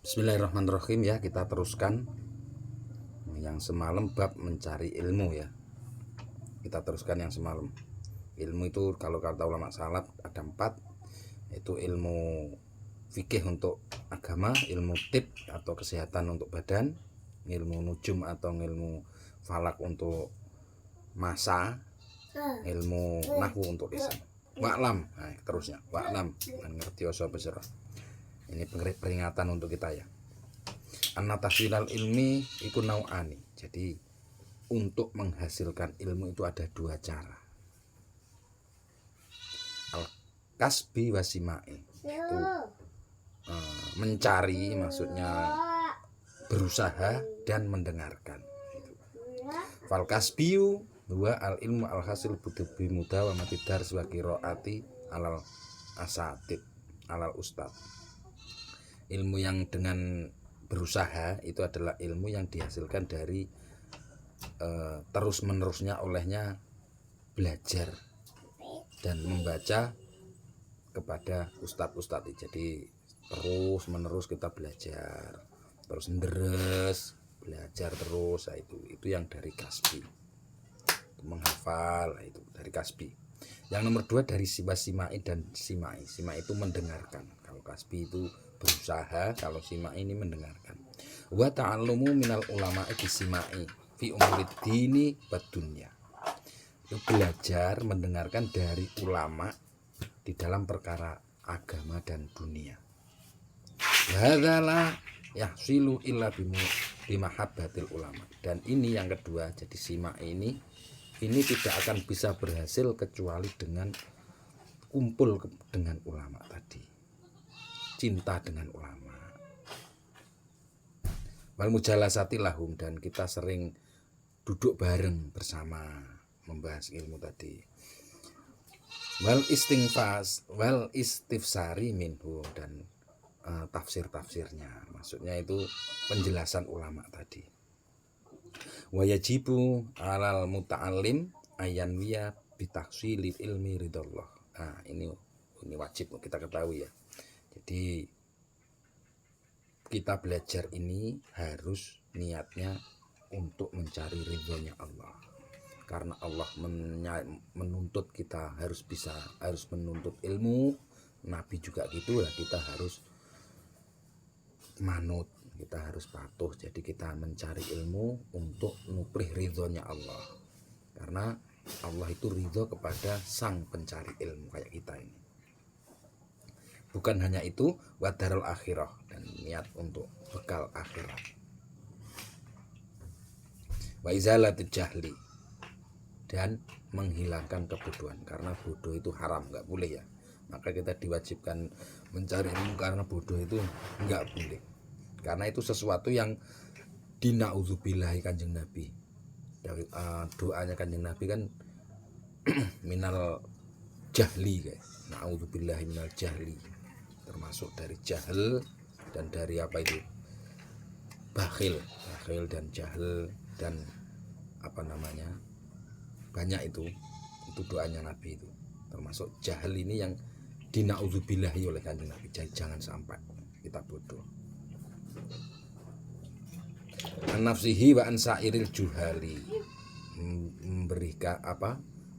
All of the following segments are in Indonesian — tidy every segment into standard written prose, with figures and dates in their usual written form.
Bismillahirrahmanirrahim ya, kita teruskan yang semalam bab mencari ilmu ya. Kita teruskan yang semalam. Ilmu itu kalau kata ulama salaf ada 4, yaitu ilmu fikih untuk agama, ilmu tib atau kesehatan untuk badan, ilmu nujum atau ilmu falak untuk masa, ilmu nahwu untuk lisan. Wa'lam, nah terusnya wa'lam, ngerti oso besar. Ini peringatan untuk kita ya. Anna tahsilal ilmi iku nau'ani. Jadi untuk menghasilkan ilmu itu ada 2 cara. Al-kasbi wasimai. Itu mencari, maksudnya berusaha dan mendengarkan. Fal kasbiyu huwa al ilmu al hasil bi mudawamati dars wa qiraati alal asatid alal ustad. Ilmu yang dengan berusaha itu adalah ilmu yang dihasilkan dari terus menerusnya olehnya belajar dan membaca kepada ustadz. Jadi terus menerus kita belajar, terus deres, belajar terus. Nah, itu yang dari kasbi, menghafal, itu dari kasbi. Yang nomor 2 dari simai dan simai. Simai itu mendengarkan. Kalau kasbi itu berusaha, kalau simai ini mendengarkan. Wa ta'allumu minal ulama'i bisimai fi umurid dini wa dunya. Itu belajar mendengarkan dari ulama di dalam perkara agama dan dunia. Hadzala yahsilu illa bimahabbatil ulama. Dan ini yang kedua, jadi simai ini tidak akan bisa berhasil kecuali dengan kumpul dengan ulama tadi, cinta dengan ulama. Wal mujalasati lahum, dan kita sering duduk bareng bersama membahas ilmu tadi. Wal istifsari minhu, dan tafsir-tafsirnya, maksudnya itu penjelasan ulama tadi. Wayajibu alal muta'allim ayanwiya bitahsilil ilmi ridallah. Nah, ini wajib kita ketahui ya. Jadi kita belajar ini harus niatnya untuk mencari ridhonya Allah. Karena Allah menuntut kita harus menuntut ilmu. Nabi juga gitu lah, kita harus manut, kita harus patuh. Jadi kita mencari ilmu untuk nuprih ridhonya Allah, karena Allah itu ridho kepada sang pencari ilmu kayak kita ini. Bukan hanya itu, wadarul akhirah, dan niat untuk bekal akhirat. Wa izalatul jahli, dan menghilangkan kebodohan, karena bodoh itu haram, nggak boleh ya. Maka kita diwajibkan mencari ilmu karena bodoh itu enggak boleh. Karena itu sesuatu yang dina'udzubillahi Kanjeng Nabi. Dari doanya Kanjeng Nabi kan minal jahli, guys. Na'udzubillahi minal jahli. Termasuk dari jahil dan dari apa itu? Bakhil dan jahil dan apa namanya? Banyak itu doanya Nabi itu. Termasuk jahil ini yang dina'udzubillahi oleh Kanjeng Nabi. Jangan sampai kita bodoh. An-nafsihi wa ansairil juhali, memberikan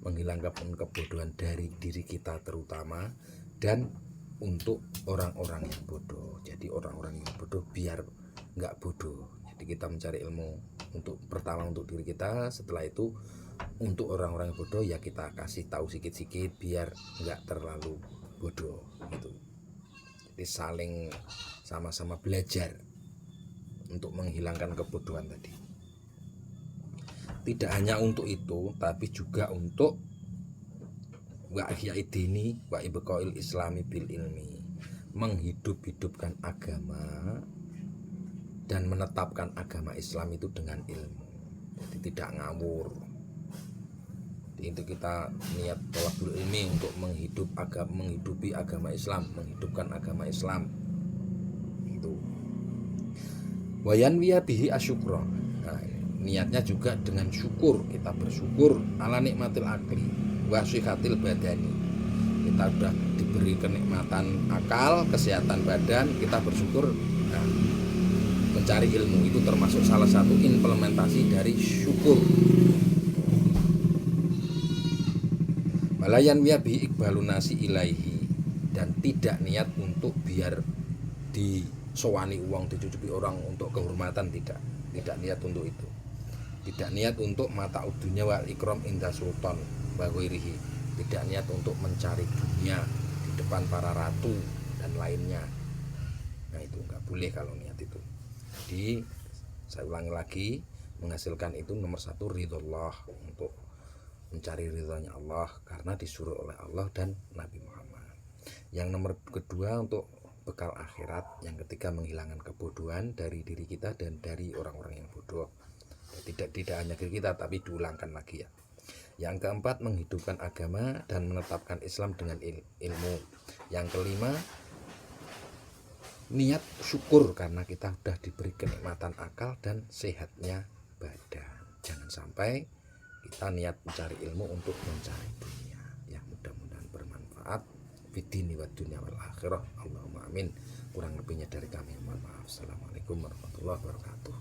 menghilangkan kebodohan dari diri kita terutama, dan untuk orang-orang yang bodoh. Jadi orang-orang yang bodoh biar nggak bodoh. Jadi kita mencari ilmu pertama untuk diri kita, setelah itu untuk orang-orang yang bodoh ya kita kasih tahu sikit-sikit biar nggak terlalu bodoh gitu. Jadi saling sama-sama belajar untuk menghilangkan kebodohan tadi. Tidak hanya untuk itu, tapi juga untuk wa ihyaidini wa ibqail islami bil ilmi, menghidup-hidupkan agama dan menetapkan agama Islam itu dengan ilmu. Jadi tidak ngawur. Itu kita niat thalabul ilmi untuk menghidupi agama Islam, menghidupkan agama Islam. Itu. Wayanwiya bihi asyukra. Nah, niatnya juga dengan syukur, kita bersyukur ala nikmatil akli wa sihatil badani. Kita sudah diberi kenikmatan akal, kesehatan badan, kita bersyukur. Nah, mencari ilmu itu termasuk salah satu implementasi dari syukur. Walayan wiya bi ikbalunasi ilaihi, dan tidak niat untuk biar disowani uang, dicucupi orang untuk kehormatan, tidak niat untuk itu. Tidak niat untuk mata udunya wal ikram inda sultan wa ghairihi, tidak niat untuk mencari dunia di depan para ratu dan lainnya. Nah itu nggak boleh kalau niat itu. Jadi saya ulangi lagi, menghasilkan itu nomor satu ridhollah, untuk mencari ridhonya Allah karena disuruh oleh Allah dan Nabi Muhammad. Yang nomor kedua untuk bekal akhirat. Yang ketiga menghilangkan kebodohan dari diri kita dan dari orang-orang yang bodoh. Tidak hanya diri kita, tapi diulangkan lagi ya. Yang keempat menghidupkan agama dan menetapkan Islam dengan ilmu. Yang kelima niat syukur karena kita sudah diberi kenikmatan akal dan sehatnya badan. Jangan sampai kita niat mencari ilmu untuk mencari dunia. Ya, mudah-mudahan bermanfaat fid-dini wad dunya wal akhirah. Allahumma amin. Kurang lebihnya dari kami mohon maaf. Assalamualaikum warahmatullahi wabarakatuh.